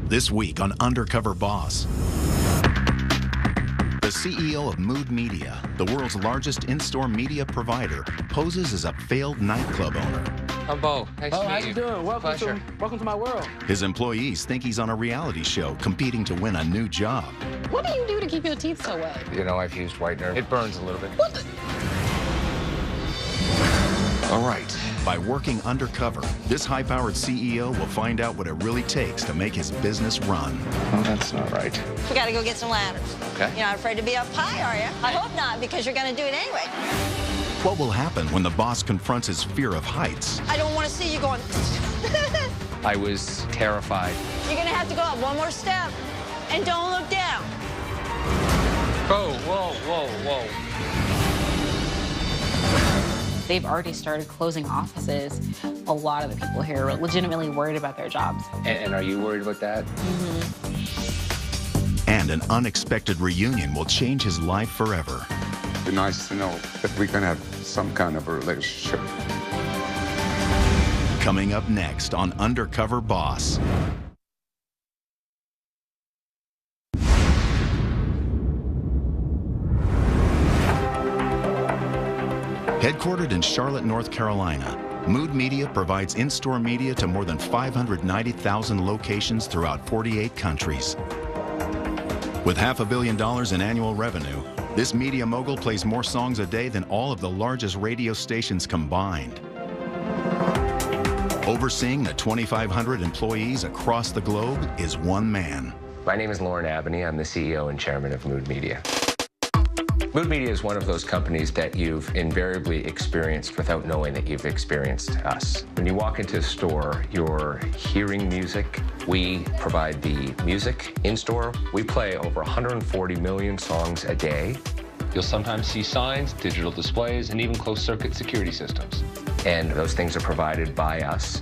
This week on Undercover Boss. The CEO of Mood Media, the world's largest in-store media provider, poses as a failed nightclub owner. I'm Bo. Nice to meet you. How you doing? Welcome to my world. His employees think he's on a reality show competing to win a new job. What do you do to keep your teeth so wet? You know, I've used whitener. It burns a little bit. What the? All right, by working undercover, this high-powered CEO will find out what it really takes to make his business run. Oh, that's not right. We gotta go get some ladders. Okay. You're not afraid to be up high, are you? I hope not, because you're gonna do it anyway. What will happen when the boss confronts his fear of heights? I don't want to see you going. I was terrified. You're gonna have to go up one more step, and don't look down. Oh, whoa, whoa, whoa. They've already started closing offices. A lot of the people here are legitimately worried about their jobs. And are you worried about that? And an unexpected reunion will change his life forever. It'd be nice to know that we can have some kind of a relationship. Coming up next on Undercover Boss. Headquartered in Charlotte, North Carolina, Mood Media provides in-store media to more than 590,000 locations throughout 48 countries. With $500 million in annual revenue, this media mogul plays more songs a day than all of the largest radio stations combined. Overseeing the 2,500 employees across the globe is one man. My name is Lauren Abney. I'm the CEO and chairman of Mood Media. Mood Media is one of those companies that you've invariably experienced without knowing that you've experienced us. When you walk into a store, you're hearing music. We provide the music in-store. We play over 140 million songs a day. You'll sometimes see signs, digital displays, and even closed-circuit security systems. And those things are provided by us.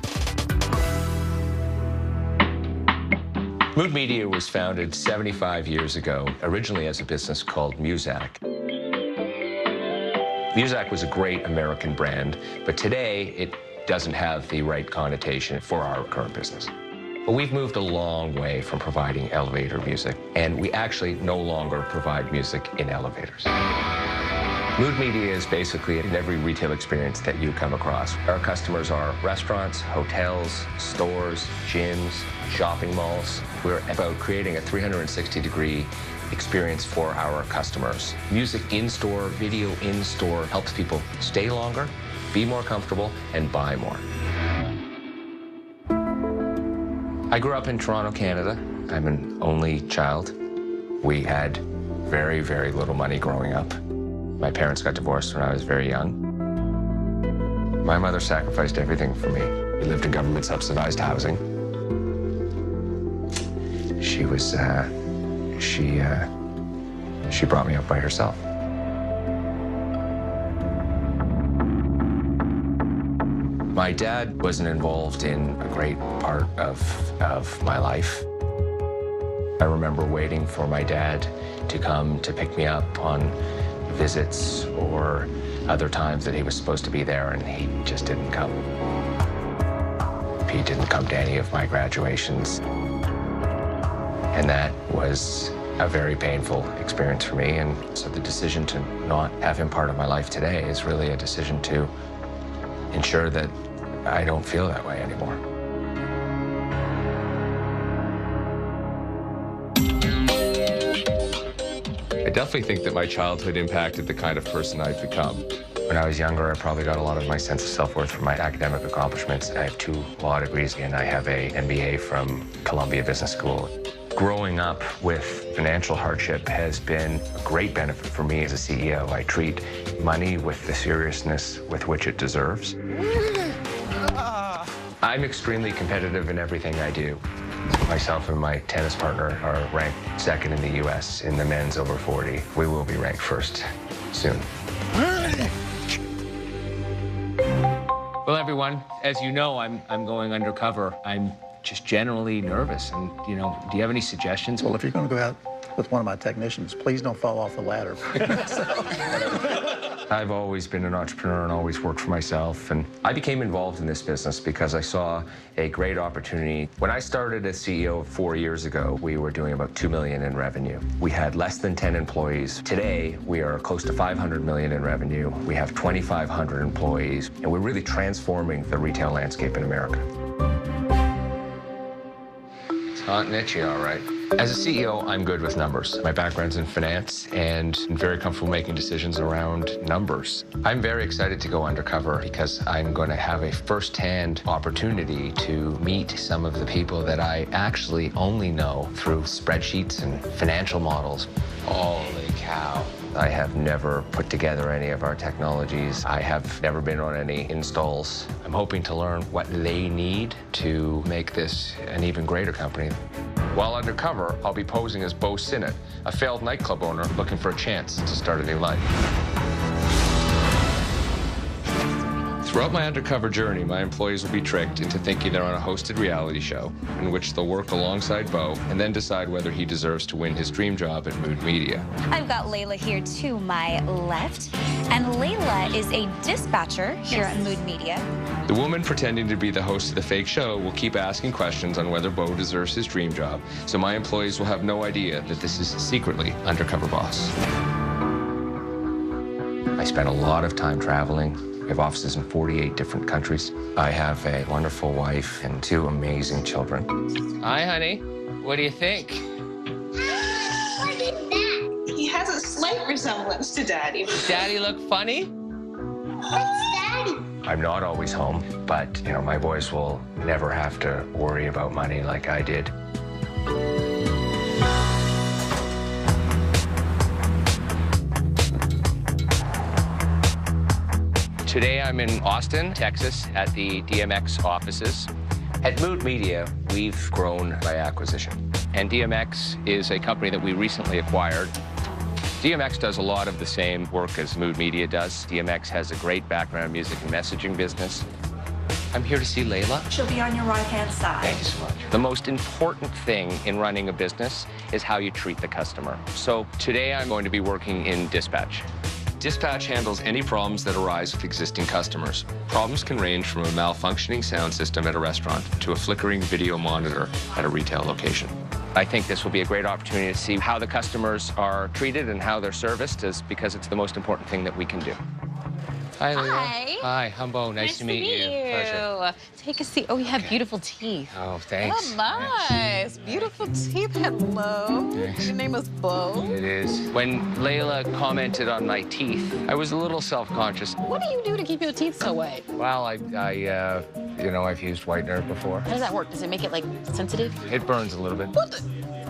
Mood Media was founded 75 years ago, originally as a business called Muzak. Muzak was a great American brand, but today it doesn't have the right connotation for our current business. But we've moved a long way from providing elevator music, and we actually no longer provide music in elevators. Mood Media is basically in every retail experience that you come across. Our customers are restaurants, hotels, stores, gyms, shopping malls. We're about creating a 360-degree experience for our customers. Music in-store, video in-store helps people stay longer, be more comfortable, and buy more. I grew up in Toronto, Canada. I'm an only child. We had very, very little money growing up. My parents got divorced when I was very young. My mother sacrificed everything for me. We lived in government-subsidized housing. She brought me up by herself. My dad wasn't involved in a great part of my life. I remember waiting for my dad to come to pick me up on visits or other times that he was supposed to be there, and he just didn't come. He didn't come to any of my graduations. And that was a very painful experience for me. And so the decision to not have him part of my life today is really a decision to ensure that I don't feel that way anymore. I definitely think that my childhood impacted the kind of person I've become. When I was younger, I probably got a lot of my sense of self-worth from my academic accomplishments. I have 2 law degrees, and I have an MBA from Columbia Business School. Growing up with financial hardship has been a great benefit for me as a CEO. I treat money with the seriousness with which it deserves. I'm extremely competitive in everything I do. Myself and my tennis partner are ranked 2nd in the U.S. in the men's over 40. We will be ranked 1st soon. Well, everyone, as you know, I'm going undercover. I'm just generally nervous. And, you know, do you have any suggestions? Well, if you're going to go out with one of my technicians, please don't fall off the ladder. I've always been an entrepreneur and always worked for myself, and I became involved in this business because I saw a great opportunity. When I started as CEO 4 years ago, we were doing about $2 million in revenue. We had less than 10 employees. Today, we are close to $500 million in revenue. We have 2,500 employees, and we're really transforming the retail landscape in America. It's hot and itchy, all right. As a CEO, I'm good with numbers. My background's in finance, and I'm very comfortable making decisions around numbers. I'm very excited to go undercover because I'm going to have a first-hand opportunity to meet some of the people that I actually only know through spreadsheets and financial models. Holy cow. I have never put together any of our technologies. I have never been on any installs. I'm hoping to learn what they need to make this an even greater company. While undercover, I'll be posing as Bo Sinnott, a failed nightclub owner looking for a chance to start a new life. Throughout my undercover journey, my employees will be tricked into thinking they're on a hosted reality show in which they'll work alongside Bo and then decide whether he deserves to win his dream job at Mood Media. I've got Layla here to my left, and Layla is a dispatcher here at Mood Media. The woman pretending to be the host of the fake show will keep asking questions on whether Bo deserves his dream job, so my employees will have no idea that this is secretly Undercover Boss. I spent a lot of time traveling. I have offices in 48 different countries. I have a wonderful wife and 2 amazing children. Hi, honey. What do you think? What is that? He has a slight resemblance to Daddy. Does Daddy look funny? What's Daddy? I'm not always home, but, you know, my boys will never have to worry about money like I did. Today I'm in Austin, Texas, at the DMX offices. At Mood Media, we've grown by acquisition. And DMX is a company that we recently acquired. DMX does a lot of the same work as Mood Media does. DMX has a great background music and messaging business. I'm here to see Layla. She'll be on your right-hand side. Thank you so much. The most important thing in running a business is how you treat the customer. So today I'm going to be working in dispatch. Dispatch handles any problems that arise with existing customers. Problems can range from a malfunctioning sound system at a restaurant to a flickering video monitor at a retail location. I think this will be a great opportunity to see how the customers are treated and how they're serviced, because it's the most important thing that we can do. Hi, Leila. Hi. Hi, Humbo. Nice to meet you. Pleasure. Take a seat. Oh, you have beautiful teeth. Oh, thanks. Oh, nice. Beautiful teeth. Hello. Thanks. Your name is Bo. It is. When Layla commented on my teeth, I was a little self-conscious. What do you do to keep your teeth so white? Well, you know, I've used whitener before. How does that work? Does it make it, like, sensitive? It burns a little bit. What the?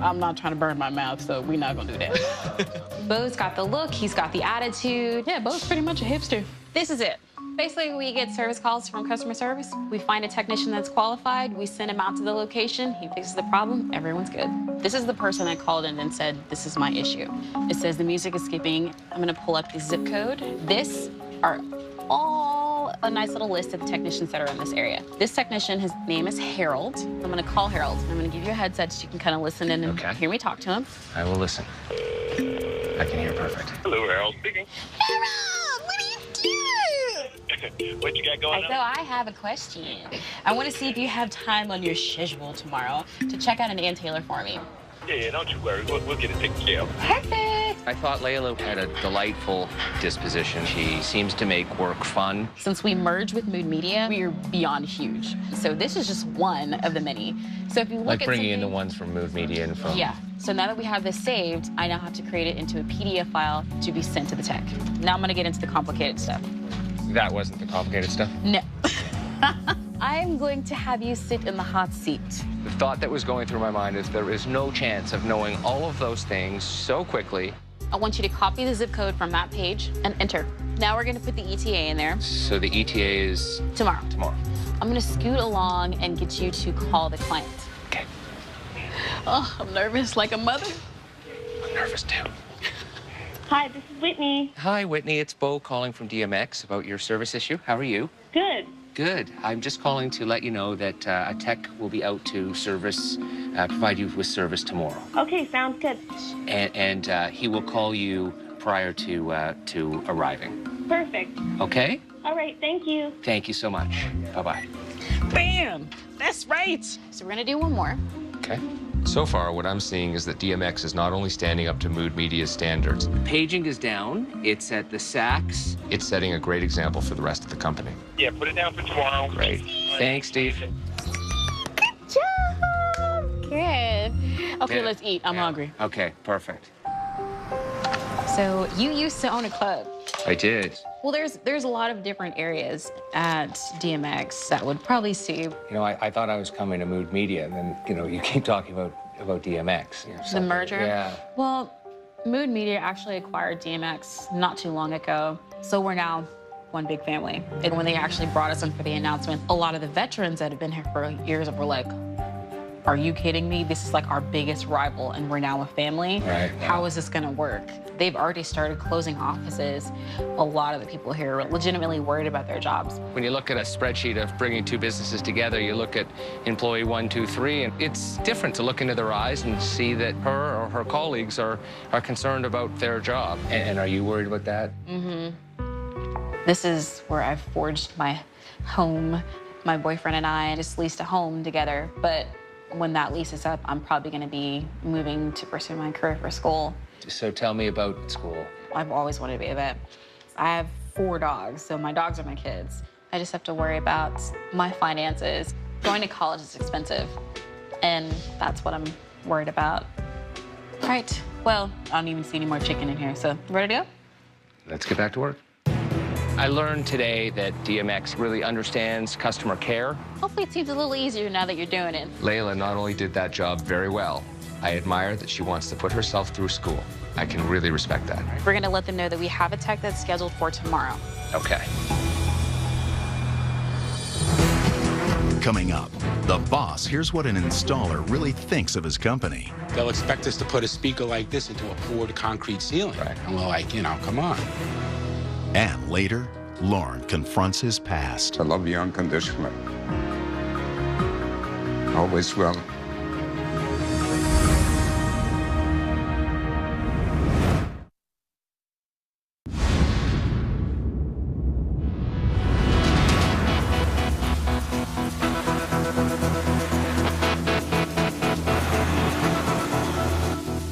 I'm not trying to burn my mouth, so we're not gonna do that. Bo's got the look, he's got the attitude. Yeah, Bo's pretty much a hipster. This is it. Basically, we get service calls from customer service. We find a technician that's qualified. We send him out to the location. He fixes the problem. Everyone's good. This is the person that called in and said, this is my issue. It says the music is skipping. I'm going to pull up the zip code. This are all a nice little list of the technicians that are in this area. This technician, his name is Harold. I'm going to call Harold. I'm going to give you a headset so you can kind of listen in and hear me talk to him. I will listen. I can hear perfect. Hello, Harold speaking. Harold, what are you doing? What you got going on? So I have a question. I want to see if you have time on your schedule tomorrow to check out an Ann Taylor for me. Yeah, don't you worry. We'll get it taken care of. Perfect. I thought Layla had a delightful disposition. She seems to make work fun. Since we merged with Mood Media, we are beyond huge. So this is just one of the many. So if you look Like at bringing in the ones from Mood Media and from... Yeah. So now that we have this saved, I now have to create it into a PDF file to be sent to the tech. Now I'm going to get into the complicated stuff. That wasn't the complicated stuff? No. I'm going to have you sit in the hot seat. The thought that was going through my mind is there is no chance of knowing all of those things so quickly. I want you to copy the zip code from that page and enter. Now we're going to put the ETA in there. So the ETA is... Tomorrow. Tomorrow. I'm going to scoot along and get you to call the client. Okay. Oh, I'm nervous like a mother. I'm nervous too. Hi, this is Whitney. Hi, Whitney. It's Bo calling from DMX about your service issue. How are you? Good. Good. I'm just calling to let you know that a tech will be out to service, provide you with service tomorrow. Okay, sounds good. And he will call you prior to arriving. Perfect. Okay? All right, thank you. Thank you so much. Bye-bye. Bam! That's right. So we're gonna do one more. Okay. So far, what I'm seeing is that DMX is not only standing up to Mood Media's standards. Paging is down. It's at the sax. It's setting a great example for the rest of the company. Yeah, put it down for tomorrow. Great. Thanks, Steve. Good job. Good. Okay, let's eat. I'm hungry. Okay, perfect. So you used to own a club. I did. Well, there's a lot of different areas at DMX that would probably suit you. You know, I thought I was coming to Mood Media, and then, you know, you keep talking about DMX. You know, The merger? Yeah. Well, Mood Media actually acquired DMX not too long ago, so we're now one big family. And when they actually brought us in for the announcement, a lot of the veterans that have been here for years were like, are you kidding me? This is like our biggest rival, and we're now a family. Right. How is this gonna work? They've already started closing offices. A lot of the people here are legitimately worried about their jobs. When you look at a spreadsheet of bringing two businesses together, you look at employee 1, 2, 3, and it's different to look into their eyes and see that her or her colleagues are concerned about their job. And are you worried about that? Mm-hmm. This is where I've forged my home. My boyfriend and I just leased a home together, but when that lease is up, I'm probably gonna be moving to pursue my career for school. So tell me about school. I've always wanted to be a vet. I have 4 dogs, so my dogs are my kids. I just have to worry about my finances. Going to college is expensive, and that's what I'm worried about. All right, well, I don't even see any more chicken in here, so ready to go? Let's get back to work. I learned today that DMX really understands customer care. Hopefully it seems a little easier now that you're doing it. Layla not only did that job very well, I admire that she wants to put herself through school. I can really respect that. We're gonna let them know that we have a tech that's scheduled for tomorrow. Okay. Coming up, the boss hears what an installer really thinks of his company. They'll expect us to put a speaker like this into a poured concrete ceiling. Right. And we're like, you know, come on. And later, Lorne confronts his past. I love you unconditionally. Always will.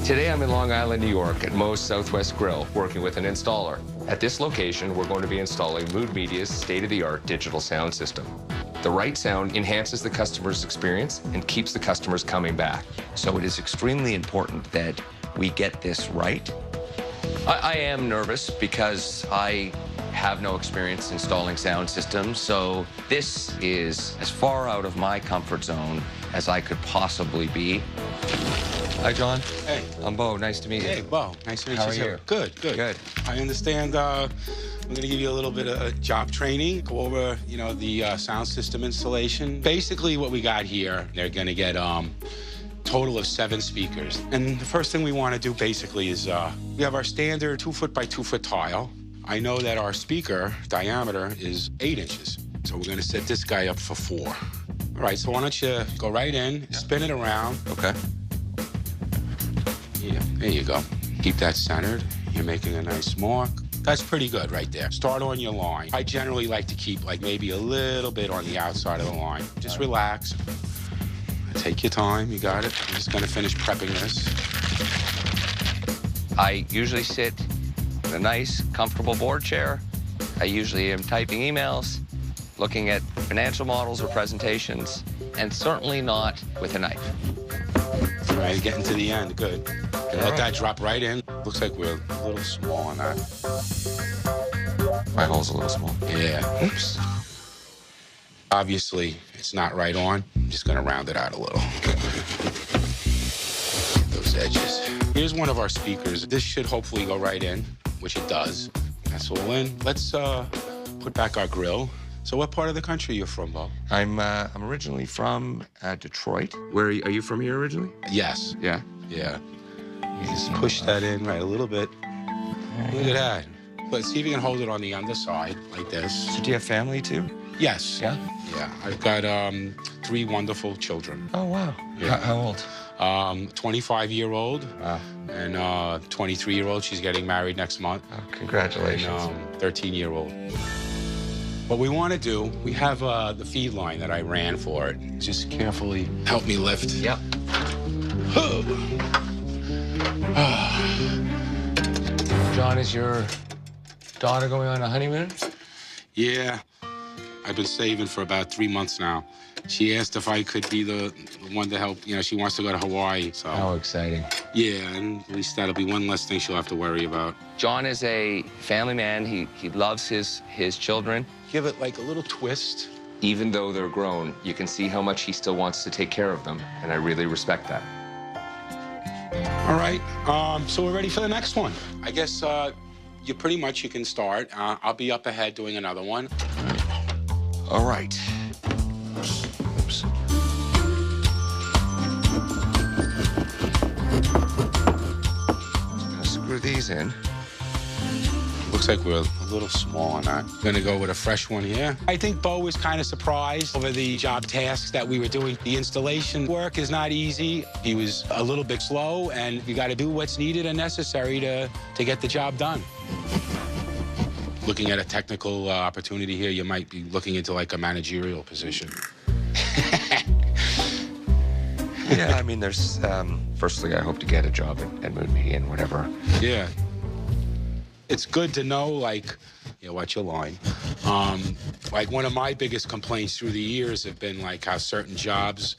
Today I'm in Long Island, New York at Moe's Southwest Grill working with an installer. At this location, we're going to be installing Mood Media's state-of-the-art digital sound system. The right sound enhances the customer's experience and keeps the customers coming back. So it is extremely important that we get this right. I am nervous because I have no experience installing sound systems, so this is as far out of my comfort zone as I could possibly be. Hi, John. Hey. I'm Bo. Nice to meet you. Hey, Bo. Nice to meet How you, are too. you? Good, good. Good. I understand I'm going to give you a little bit of job training, go over, you know, the sound system installation. Basically, what we got here, they're going to get total of 7 speakers. And the first thing we want to do, basically, is we have our standard 2-foot by 2-foot tile. I know that our speaker diameter is 8 inches. So we're going to set this guy up for 4. All right, so why don't you go right in, spin it around. Okay. Yeah, there you go. Keep that centered. You're making a nice mark. That's pretty good right there. Start on your line. I generally like to keep like maybe a little bit on the outside of the line. Just relax. Take your time, you got it. I'm just gonna finish prepping this. I usually sit in a nice, comfortable board chair. I usually am typing emails, looking at financial models or presentations, and certainly not with a knife. All right, getting to the end, good. Let that drop right in. Looks like we're a little small on that. My hole's a little small. Yeah. Oops. Obviously, it's not right on. I'm just gonna round it out a little. Those edges. Here's one of our speakers. This should hopefully go right in, which it does. That's all in. Let's put back our grill. So what part of the country are you from, Bo? I'm originally from Detroit. Where are you from here originally? Yes. Yeah. Yeah. You just push that in right a little bit. Look at that. But see if you can hold it on the underside like this. So do you have family too? Yes. Yeah? Yeah. I've got 3 wonderful children. Oh, wow. Yeah. How old? 25-year-old. Wow. And 23-year-old. She's getting married next month. Oh, congratulations. And 13-year-old. What we want to do, we have the feed line that I ran for it. Just carefully help me lift. Yep. John, is your daughter going on a honeymoon? Yeah. I've been saving for about 3 months now. She asked if I could be the one to help. You know, she wants to go to Hawaii, so. How exciting. Yeah, and at least that'll be one less thing she'll have to worry about. John is a family man. He loves his children. Give it like a little twist. Even though they're grown, you can see how much he still wants to take care of them, and I really respect that. All right, so we're ready for the next one. I guess you can start. I'll be up ahead doing another one. All right. Oops. Just gonna screw these in. Looks like we're a little small on that. Gonna go with a fresh one here. I think Bo was kind of surprised over the job tasks that we were doing. The installation work is not easy. He was a little bit slow, and you gotta do what's needed and necessary to get the job done. Looking at a technical opportunity here, you might be looking into like a managerial position. Yeah, I mean, there's, firstly, I hope to get a job at Mood Media and whatever. Yeah. It's good to know, like, yeah, watch your line. Like, one of my biggest complaints through the years have been, like, how certain jobs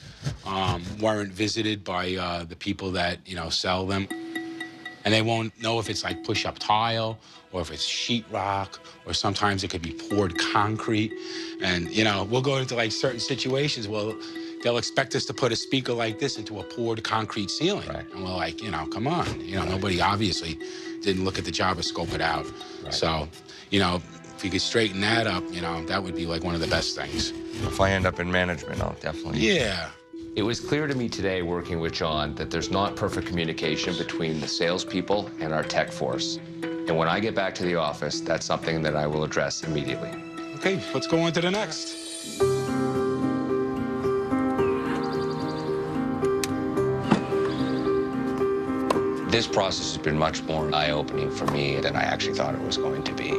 weren't visited by the people that, you know, sell them. And they won't know if it's, like, push-up tile or if it's sheetrock, or sometimes it could be poured concrete. And, you know, we'll go into, like, certain situations. Well, they'll expect us to put a speaker like this into a poured concrete ceiling. Right. And we're like, you know, come on. You know, nobody obviously didn't look at the job or scope it out. Right. So, you know, if you could straighten that up, you know, that would be like one of the best things. If I end up in management, I'll definitely... Yeah. It was clear to me today, working with John, that there's not perfect communication between the salespeople and our tech force. And when I get back to the office, that's something that I will address immediately. Okay, let's go on to the next. This process has been much more eye-opening for me than I actually thought it was going to be.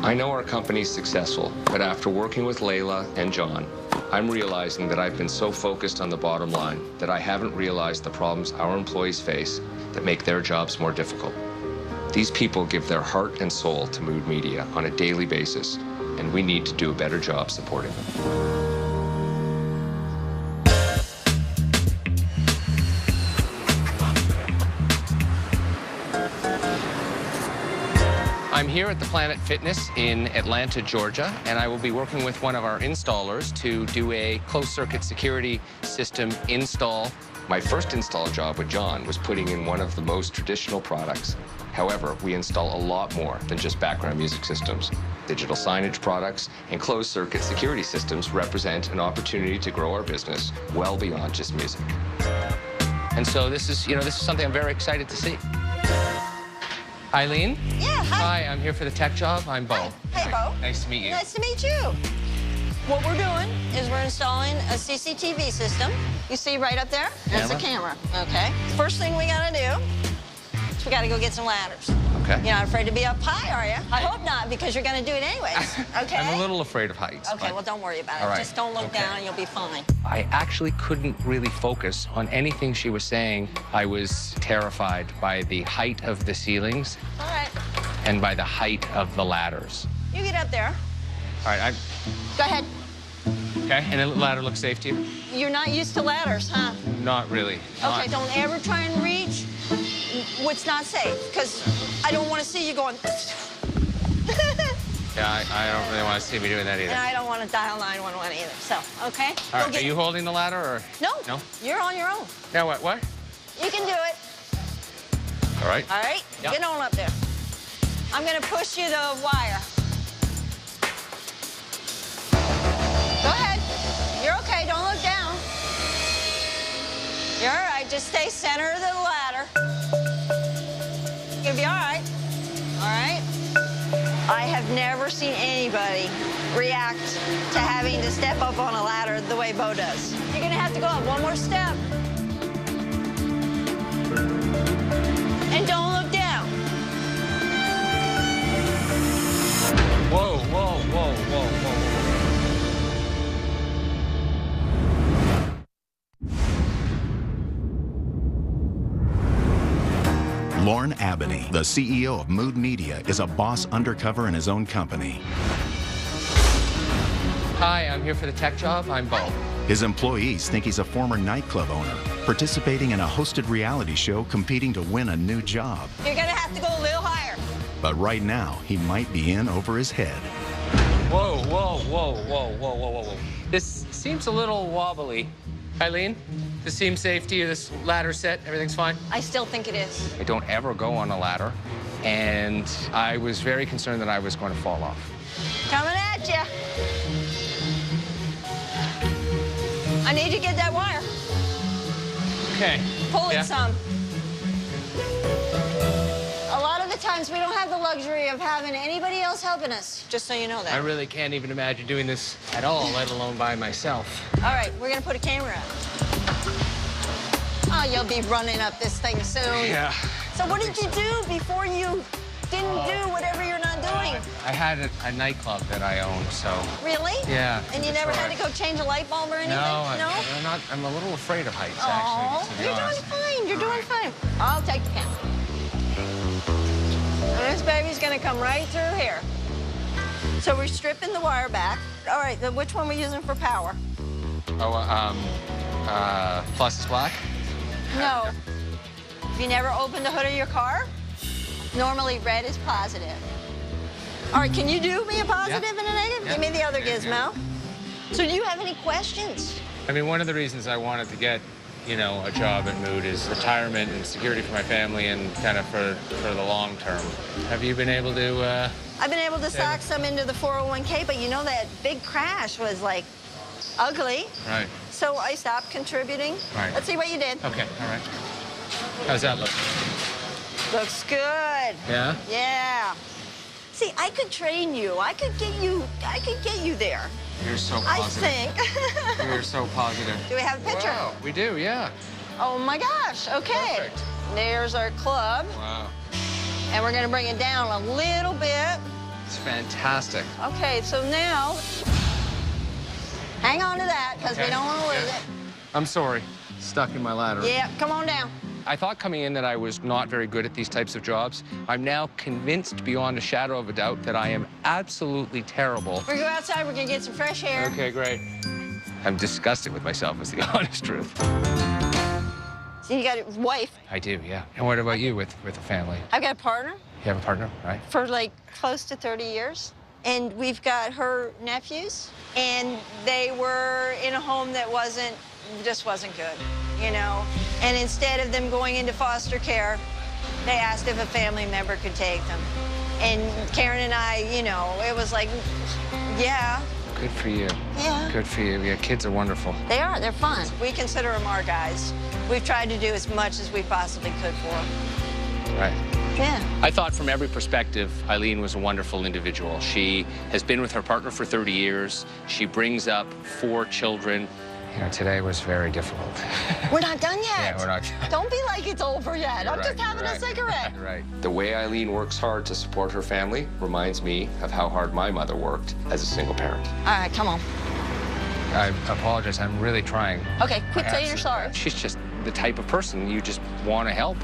I know our company's successful, but after working with Layla and John, I'm realizing that I've been so focused on the bottom line that I haven't realized the problems our employees face that make their jobs more difficult. These people give their heart and soul to Mood Media on a daily basis, and we need to do a better job supporting them. I'm here at the Planet Fitness in Atlanta, Georgia, and I will be working with one of our installers to do a closed-circuit security system install. My first install job with John was putting in one of the most traditional products. However, we install a lot more than just background music systems. Digital signage products and closed-circuit security systems represent an opportunity to grow our business well beyond just music. And so this is something I'm very excited to see. Eileen? Yeah, hi. Hi, I'm here for the tech job. I'm Bo. Hey, Bo. Nice to meet you. Nice to meet you. What we're doing is we're installing a CCTV system. You see right up there? That's a camera, okay? First thing we gotta do is we gotta go get some ladders. Okay. You're not afraid to be up high, are you? I hope not, because you're gonna do it anyways, okay? I'm a little afraid of heights. Okay, well, don't worry about it. All right. Just don't look down and you'll be fine. I actually couldn't really focus on anything she was saying. I was terrified by the height of the ceilings. All right. And by the height of the ladders. You get up there. All right, Go ahead. okay, and the ladder looks safe to you? You're not used to ladders, huh? Not really. Okay, don't ever try and reach what's not safe, because I don't want to see you going... Yeah, I don't really want to see me doing that either. And I don't want to dial 911 either, so, okay? All right, are you holding the ladder, or? No. No? You're on your own. Yeah, what? You can do it. All right. All right? Yeah. Get on up there. I'm going to push you the wire. Go ahead. You're okay. Don't look down. You're all right. Just stay center of the ladder. You'll be all right. All right? I have never seen anybody react to having to step up on a ladder the way Bo does. You're gonna have to go up one more step. And don't look down. Whoa, whoa, whoa, whoa, whoa. Lorne Abney, the CEO of Mood Media, is a boss undercover in his own company. Hi, I'm here for the tech job. I'm Bo. His employees think he's a former nightclub owner, participating in a hosted reality show competing to win a new job. You're gonna have to go a little higher. But right now, he might be in over his head. Whoa, whoa, whoa, whoa, whoa, whoa, whoa. This seems a little wobbly. Eileen, this seems safe to you, this ladder set, everything's fine? I still think it is. I don't ever go on a ladder, and I was very concerned that I was going to fall off. Coming at ya. I need to get that wire. Okay. Pull it some. A lot of the times we don't have the luxury of having anybody else helping us, just so you know that. I really can't even imagine doing this at all, let alone by myself. All right, we're gonna put a camera up. Oh, you'll be running up this thing soon. Yeah. So what did you do before you didn't do whatever you're not doing? I had a nightclub that I owned, so. Really? Yeah. And you never had to go change a light bulb or anything? No? I'm a little afraid of heights, actually. To be You're honest. doing fine. You're doing fine. I'll take the camera. And this baby's gonna come right through here. So we're stripping the wire back. All right, then which one are we using for power? Oh, plus is black? No. Have you never opened the hood of your car? Normally red is positive. All right, can you do me a positive and a negative? Yeah. Give me the other gizmo. So do you have any questions? I mean, one of the reasons I wanted to get, you know, a job at Mood is retirement and security for my family and kind of for the long term. Have you been able to, I've been able to sock some into the 401k, but you know that big crash was like ugly. Right. So I stopped contributing. Right. Let's see what you did. Okay, all right. How's that look? Looks good. Yeah? Yeah. See, I could train you. I could get you there. You're so positive. I think. You're so positive. Do we have a picture? Wow, we do, yeah. Oh my gosh, okay. Perfect. There's our club. Wow. And we're gonna bring it down a little bit. It's fantastic. Okay, so now, hang on to that, because we don't want to lose it. I'm sorry. Stuck in my ladder. Yeah, come on down. I thought coming in that I was not very good at these types of jobs. I'm now convinced beyond a shadow of a doubt that I am absolutely terrible. We're gonna go outside, we're gonna get some fresh air. Okay, great. I'm disgusted with myself, is the honest truth. So you got a wife. I do, yeah. And what about you with a family? I've got a partner You have a partner, right? for like close to 30 years. And we've got her nephews, and they were in a home that just wasn't good, you know? And instead of them going into foster care, they asked if a family member could take them. And Karen and I, you know, it was like, yeah. Good for you. Yeah. Good for you. Yeah, kids are wonderful. They are, they're fun. We consider them our guys. We've tried to do as much as we possibly could for them. Right. Yeah. I thought from every perspective, Eileen was a wonderful individual. She has been with her partner for 30 years. She brings up 4 children. You know, today was very difficult. We're not done yet. Yeah, we're not. Don't be like it's over yet. You're I'm just having a cigarette. Right. The way Eileen works hard to support her family reminds me of how hard my mother worked as a single parent. All right, come on. I apologize. I'm really trying. Okay, quit saying you're sorry. She's just the type of person you just want to help.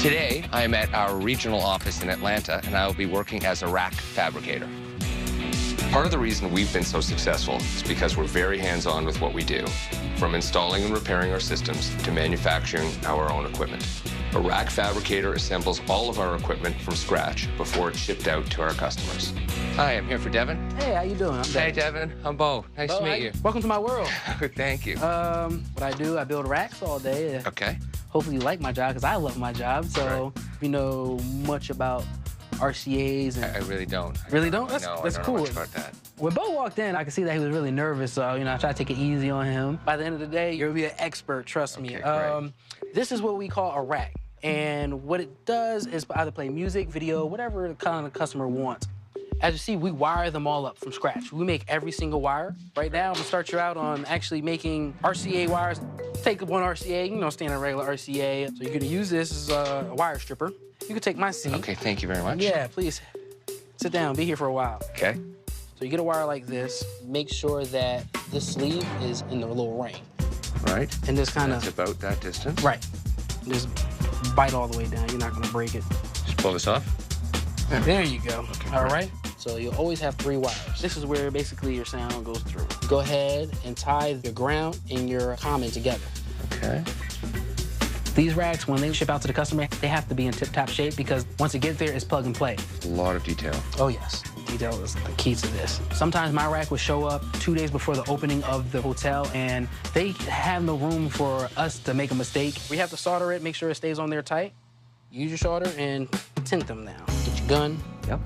Today, I am at our regional office in Atlanta, and I will be working as a rack fabricator. Part of the reason we've been so successful is because we're very hands-on with what we do, from installing and repairing our systems to manufacturing our own equipment. A rack fabricator assembles all of our equipment from scratch before it's shipped out to our customers. Hi, I'm here for Devin. Hey, how you doing? I'm Devin. Hey, Devin. I'm Bo. Nice to meet you. Welcome to my world. Thank you. What I do, I build racks all day. Okay. Hopefully you like my job, because I love my job. So if you know much about RCAs. And I really don't. Really don't? No, That's I don't cool. know much about that. When Bo walked in, I could see that he was really nervous, so, I tried to take it easy on him. By the end of the day, you'll be an expert, trust me. This is what we call a rack. And what it does is either play music, video, whatever the kind of customer wants. As you see, we wire them all up from scratch. We make every single wire. Right now, I'm gonna start you out on actually making RCA wires. Take one RCA, standard regular RCA. So you're gonna use this as a wire stripper. You can take my seat. Okay, thank you very much. Yeah, please. Sit down, be here for a while. Okay. So you get a wire like this, make sure that this sleeve is in the little ring. Right. And just kind of... It's about that distance. Right. Just bite all the way down. You're not gonna break it. Just pull this off. There you go. Okay, all right. So you'll always have 3 wires. This is where basically your sound goes through. Go ahead and tie your ground and your common together. Okay. These racks, when they ship out to the customer, they have to be in tip-top shape because once it gets there, it's plug and play. A lot of detail. Oh, yes. Detail is the key to this. Sometimes my rack would show up 2 days before the opening of the hotel, and they have no room for us to make a mistake. We have to solder it, make sure it stays on there tight. Use your solder and tint them down. Get your gun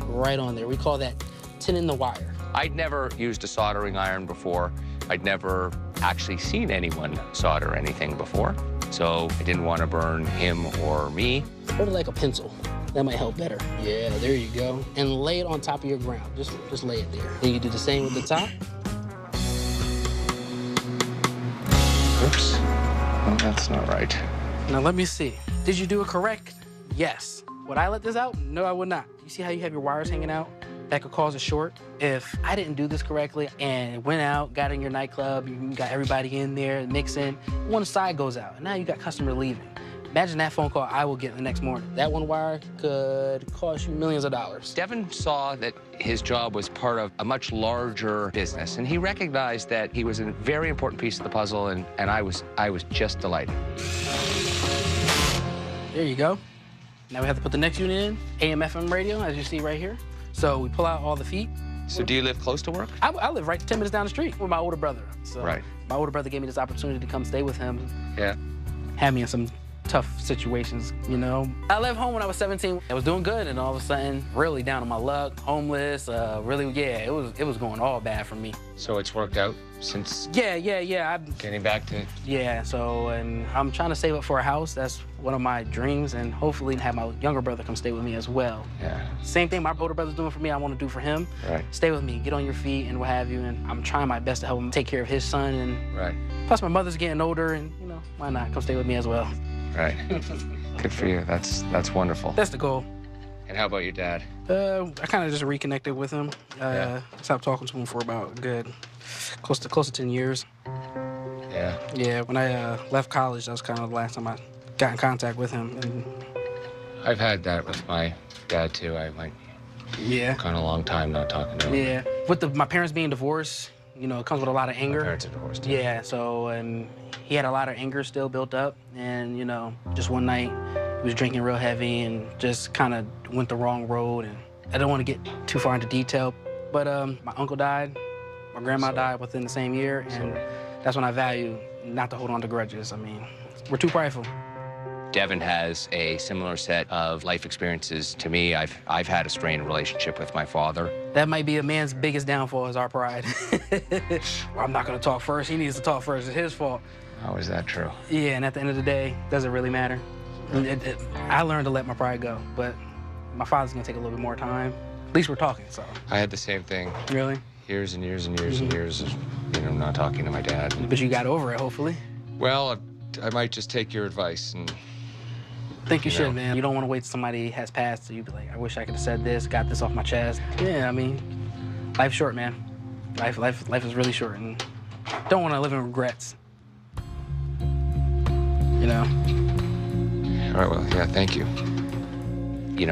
right on there. We call that tinning the wire. I'd never used a soldering iron before. I'd never actually seen anyone solder anything before. So I didn't want to burn him or me. Hold it like a pencil. That might help better. Yeah, there you go. And lay it on top of your ground. Just lay it there. Then you do the same with the top. Oops. Oh, that's not right. Now let me see. Did you do it correct? Yes. Would I let this out? No, I would not. You see how you have your wires hanging out? That could cause a short. If I didn't do this correctly and went out, got in your nightclub, you got everybody in there mixing, one side goes out, and now you got customer leaving. Imagine that phone call I will get the next morning. That one wire could cost you millions of dollars. Devin saw that his job was part of a much larger business, and he recognized that he was a very important piece of the puzzle, and I was just delighted. There you go. Now we have to put the next unit in, AM/FM radio, as you see right here. So we pull out all the feet. So do you live close to work? I live right 10 minutes down the street with my older brother. So right. My older brother gave me this opportunity to come stay with him. Yeah. Had me in some tough situations, I left home when I was 17. I was doing good, and all of a sudden, really down on my luck, homeless, it was going all bad for me. So it's worked out since? Yeah. Getting back to? Yeah, and I'm trying to save up for a house. That's one of my dreams, and hopefully have my younger brother come stay with me as well. Yeah. Same thing my older brother's doing for me, I want to do for him. Right. Stay with me, get on your feet, and what have you, and I'm trying my best to help him take care of his son, and right. Plus my mother's getting older, and why not come stay with me as well. Right. Good for you. That's wonderful. That's the goal. And how about your dad? I kind of just reconnected with him. Stopped talking to him for about close to 10 years. Yeah. Yeah, when I left college, that was kind of the last time I got in contact with him. And I've had that with my dad, too. I went kind of a long time not talking to him. Yeah. With my parents being divorced, it comes with a lot of anger. My parents are divorced, too. Yeah, so he had a lot of anger still built up. And, just one night, he was drinking real heavy and just kind of went the wrong road. And I don't want to get too far into detail, but my uncle died. My grandma died within the same year, and that's when I value not to hold on to grudges. I mean, we're too prideful. Devin has a similar set of life experiences to me. I've had a strained relationship with my father. That might be a man's biggest downfall is our pride. Well, I'm not going to talk first. He needs to talk first. It's his fault. How is that true? Yeah, and at the end of the day, does it really matter? I learned to let my pride go, but my father's going to take a little bit more time. At least we're talking, so. I had the same thing. Really? Years and years and years and years of, not talking to my dad. But you got over it, hopefully. Well, I might just take your advice and... I think you should, man. You don't want to wait till somebody has passed so you be like, I wish I could have said this, got this off my chest. Yeah, I mean, life's short, man. Life is really short, and don't want to live in regrets. All right, well, yeah, thank you.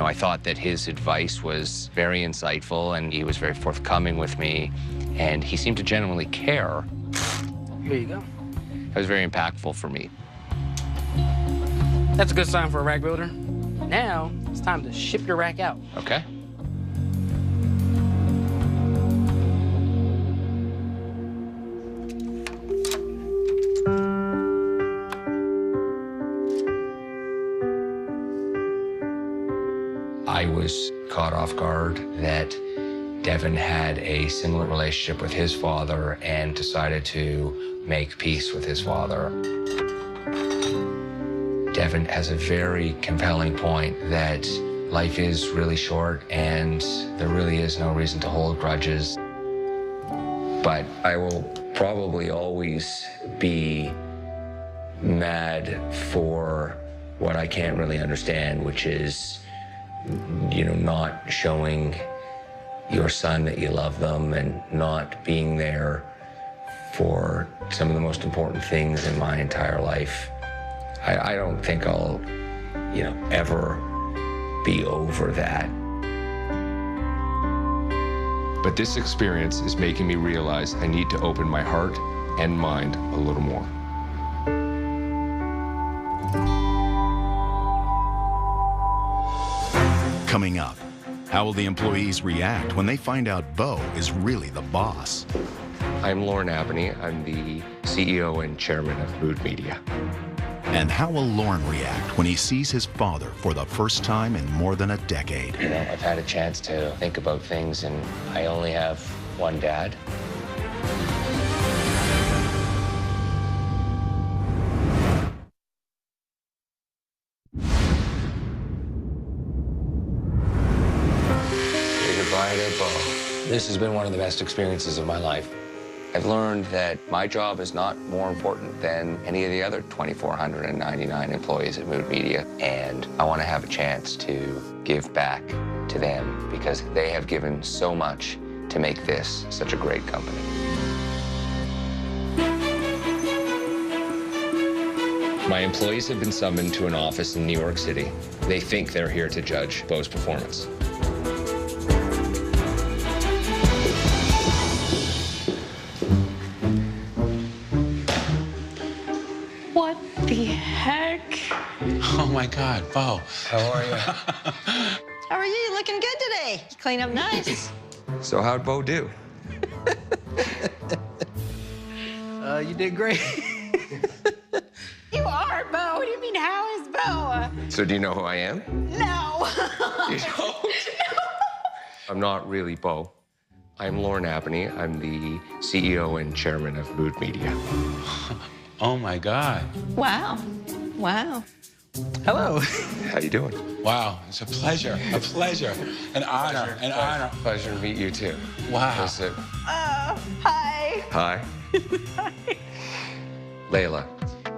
I thought that his advice was very insightful, and he was very forthcoming with me, and he seemed to genuinely care. Here you go. It was very impactful for me. That's a good sign for a rack builder. Now, it's time to ship your rack out. Okay. I was caught off guard that Devin had a similar relationship with his father and decided to make peace with his father. Devin has a very compelling point that life is really short and there really is no reason to hold grudges. But I will probably always be mad for what I can't really understand, which is, not showing your son that you love them and not being there for some of the most important things in my entire life. I don't think I'll, ever be over that. But this experience is making me realize I need to open my heart and mind a little more. Coming up, how will the employees react when they find out Bo is really the boss? I'm Lorne Abney. I'm the CEO and chairman of Mood Media. And how will Lorne react when he sees his father for the first time in more than a decade? I've had a chance to think about things, and I only have one dad. Say goodbye to Bo. This has been one of the best experiences of my life. I've learned that my job is not more important than any of the other 2,499 employees at Mood Media, and I want to have a chance to give back to them because they have given so much to make this such a great company. My employees have been summoned to an office in New York City. They think they're here to judge Bo's performance. What the heck? Oh my God, Bo. How are you? How are you? You looking good today. You clean up nice. So how'd Bo do? You did great. You are Bo. What do you mean, how is Bo? So do you know who I am? No. You don't? I'm not really Bo. I'm Lorne Abney. I'm the CEO and chairman of Mood Media. Oh my God. Wow. Wow. Hello. How you doing? Wow, it's a pleasure, an honor, an honor. Pleasure to meet you too. Wow. Hi. Hi. Layla,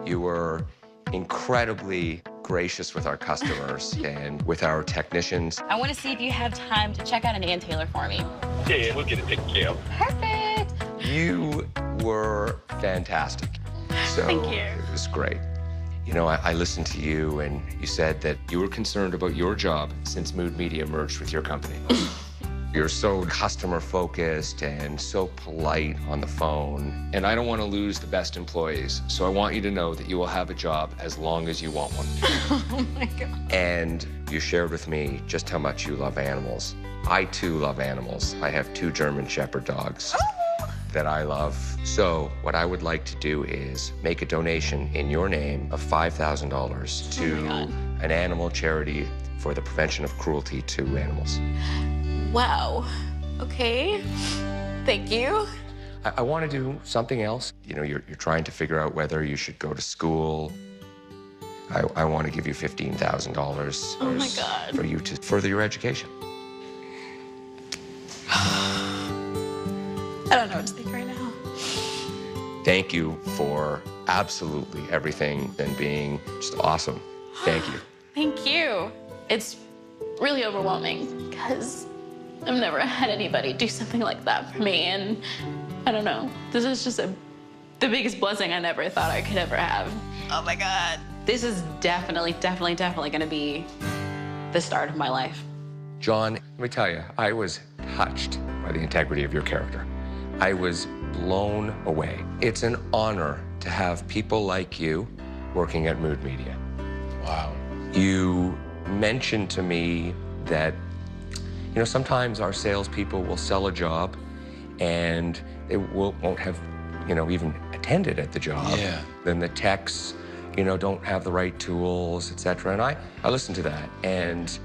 you were incredibly gracious with our customers and with our technicians. I want to see if you have time to check out an Ann Taylor for me. Yeah, we'll get it taken care of. Perfect. You were fantastic. So Thank you. It was great. I listened to you, and you said that you were concerned about your job since Mood Media merged with your company. You're so customer-focused and so polite on the phone, and I don't want to lose the best employees, so I want you to know that you will have a job as long as you want one. Oh, my God. And you shared with me just how much you love animals. I, too, love animals. I have 2 German Shepherd dogs that I love. So what I would like to do is make a donation in your name of $5,000 to an animal charity for the prevention of cruelty to animals. Wow. Okay. Thank you. I want to do something else. You're trying to figure out whether you should go to school. I want to give you $15,000 Oh my God. for you to further your education. I don't know what to think right now. Thank you for absolutely everything and being just awesome. Thank you. Thank you. It's really overwhelming because I've never had anybody do something like that for me, and I don't know. This is just the biggest blessing I never thought I could ever have. Oh my God. This is definitely gonna be the start of my life. John, let me tell you, I was touched by the integrity of your character. I was blown away. It's an honor to have people like you working at Mood Media. Wow. You mentioned to me that, sometimes our salespeople will sell a job and they won't have, even attended at the job. Yeah. Then the techs, don't have the right tools, etc. And I listened to that, and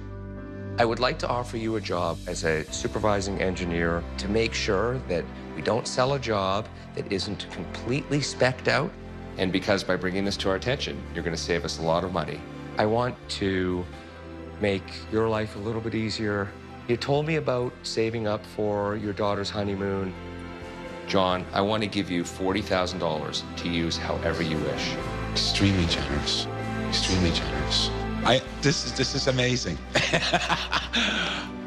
I would like to offer you a job as a supervising engineer to make sure that we don't sell a job that isn't completely spec'd out. And because by bringing this to our attention, you're going to save us a lot of money. I want to make your life a little bit easier. You told me about saving up for your daughter's honeymoon. John, I want to give you $40,000 to use however you wish. Extremely generous. Extremely generous. This is amazing.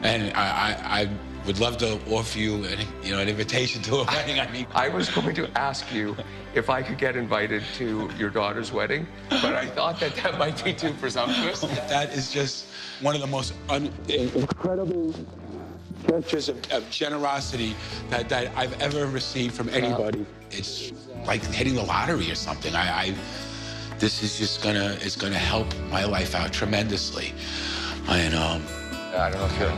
And I would love to offer you an invitation to a wedding. I mean, I was going to ask you if I could get invited to your daughter's wedding, but I thought that might be too presumptuous. That is just one of the most incredible gestures of generosity that I've ever received from anybody. It's like hitting the lottery or something. This is just it's gonna help my life out tremendously. And I don't know if you're...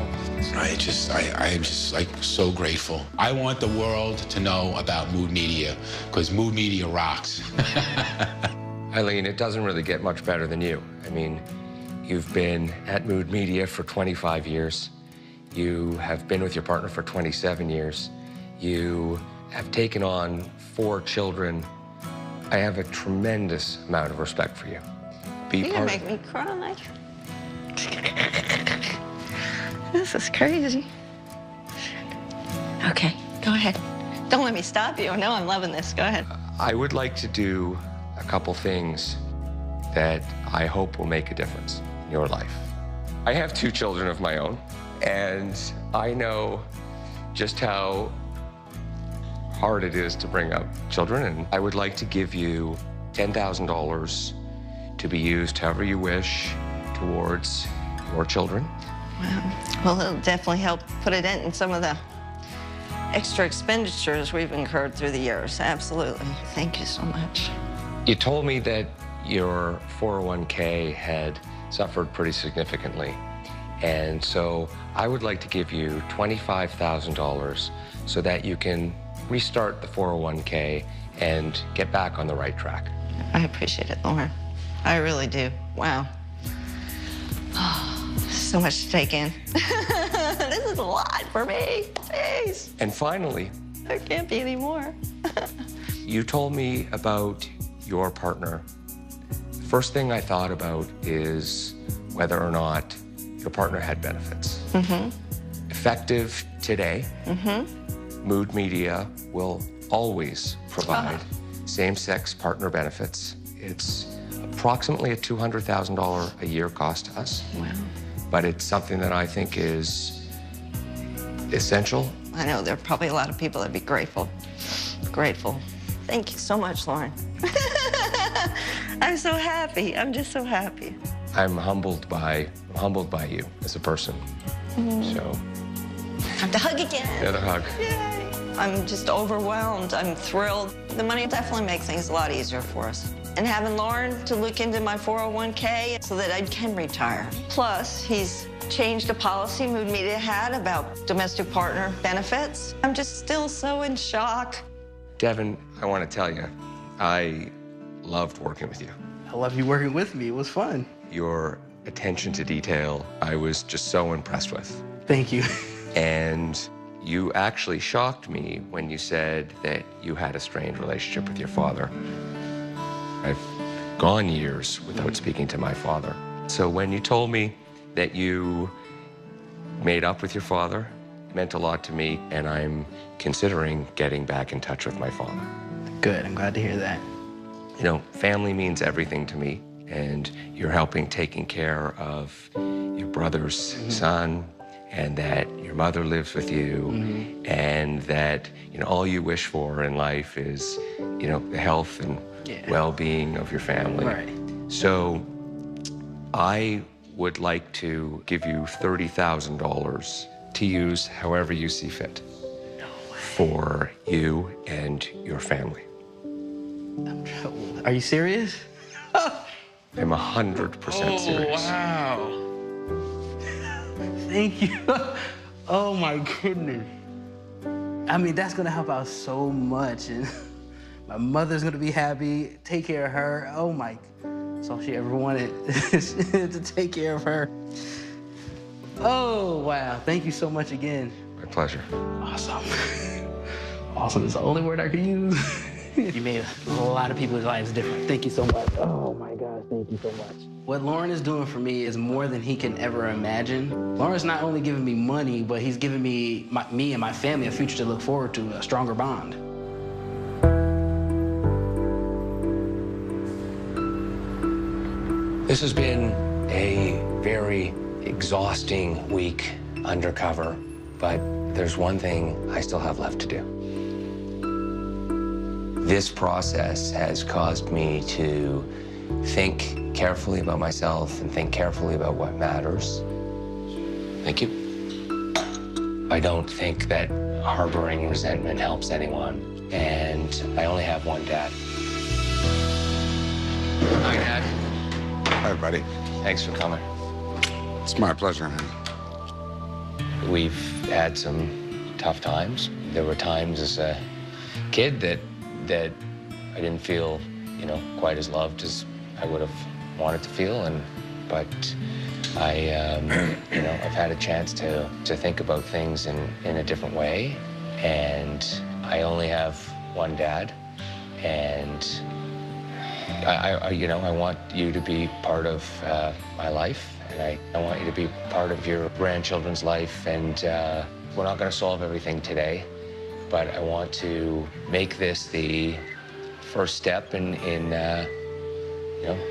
I'm just like so grateful. I want the world to know about Mood Media, because Mood Media rocks. Eileen, it doesn't really get much better than you. I mean, you've been at Mood Media for 25 years. You have been with your partner for 27 years. You have taken on 4 children. I have a tremendous amount of respect for you. You're gonna make me cry. This is crazy. Okay, go ahead. Don't let me stop you. No, I'm loving this. Go ahead. I would like to do a couple things that I hope will make a difference in your life. I have 2 children of my own, and I know just how hard it is to bring up children, and I would like to give you $10,000 to be used however you wish towards your children. Wow. Well, it'll definitely help put a dent in some of the extra expenditures we've incurred through the years. Absolutely. Thank you so much. You told me that your 401k had suffered pretty significantly, and so I would like to give you $25,000 so that you can restart the 401k and get back on the right track. I appreciate it, Lauren. I really do. Wow. Oh, so much to take in. This is a lot for me. Jeez. And finally, There can't be any more. you told me about your partner. The first thing I thought about is whether or not your partner had benefits. Mm-hmm. Effective today, Mm-hmm. Mood Media will always provide same-sex partner benefits. It's approximately a $200,000 a year cost to us. Wow. But it's something that I think is essential. I know there are probably a lot of people that'd be grateful. Grateful. Thank you so much, Lauren. I'm so happy. I'm just so happy. I'm humbled by you as a person. So, Have to hug again. another hug. Yay. I'm just overwhelmed. I'm thrilled. The money definitely makes things a lot easier for us. And having Lauren to look into my 401k so that I can retire. Plus, he's changed a policy Mood Media had about domestic partner benefits. I'm just still so in shock. Devin, I want to tell you, I loved working with you. I love you working with me. It was fun. Your attention to detail, I was just so impressed with. Thank you. And you actually shocked me when you said that you had a strained relationship with your father. I've gone years without speaking to my father. So when you told me that you made up with your father, it meant a lot to me, and I'm considering getting back in touch with my father. Good, I'm glad to hear that. You know, family means everything to me, and you're helping taking care of your brother's son, and that your mother lives with you, and that, you know, all you wish for in life is, you know, the health and well-being of your family. Right. So I would like to give you $30,000 to use however you see fit for you and your family. Are you serious? I'm 100% serious. Wow. Thank you. Oh my goodness. I mean, that's gonna help out so much, and my mother's gonna be happy. Take care of her. Oh my, that's all she ever wanted, is to take care of her. Oh, wow. Thank you so much again. My pleasure. Awesome. Awesome is the only word I could use. You made a lot of people's lives different. Thank you so much. Oh my gosh, thank you so much. What Lauren is doing for me is more than he can ever imagine. Lauren's not only giving me money, but he's giving me and my family a future to look forward to, a stronger bond. This has been a very exhausting week undercover, but there's one thing I still have left to do. This process has caused me to think carefully about myself and think carefully about what matters. Thank you. I don't think that harboring resentment helps anyone, and I only have one dad. Hi, Dad. Hi, buddy. Thanks for coming. It's my pleasure. We've had some tough times. There were times as a kid that I didn't feel, quite as loved as I would have wanted to feel, but I, I've had a chance to think about things in a different way, and I only have one dad, and I want you to be part of my life, and I want you to be part of your grandchildren's life, and we're not going to solve everything today, but I want to make this the first step in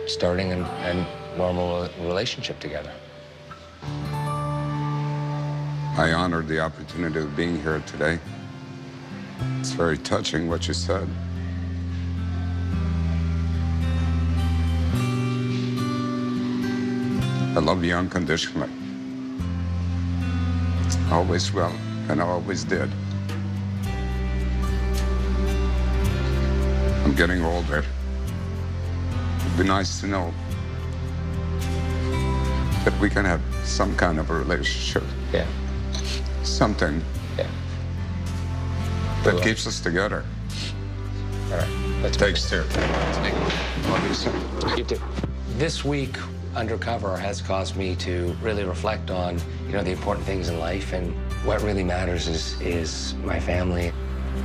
starting a normal relationship together. I honored the opportunity of being here today. It's very touching what you said. I love you unconditionally. I always will, and I always did. I'm getting older. It'd be nice to know that we can have some kind of a relationship. Yeah. Something. Yeah. That keeps us together. All right. Let's Takes two. Love you, sir. You too. This week, Undercover has caused me to really reflect on, the important things in life, and what really matters is my family.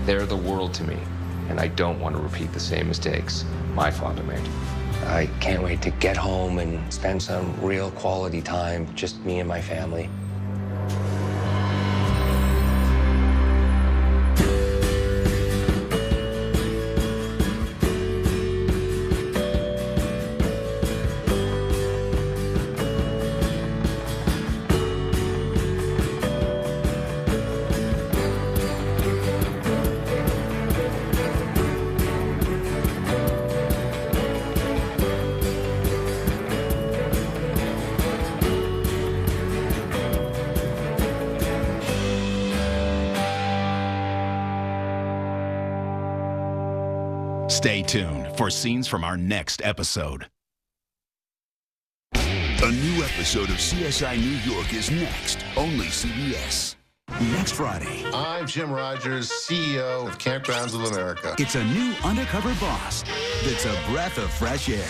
They're the world to me, and I don't want to repeat the same mistakes my father made. I can't wait to get home and spend some real quality time, just me and my family. Stay tuned for scenes from our next episode. A new episode of CSI New York is next, only CBS. Next Friday. I'm Jim Rogers, CEO of Campgrounds of America. It's a new undercover boss that's a breath of fresh air.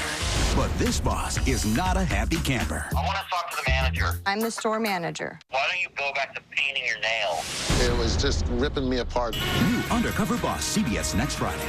But this boss is not a happy camper. I want to talk to the manager. I'm the store manager. Why don't you go back to painting your nails? It was just ripping me apart. New undercover boss, CBS next Friday.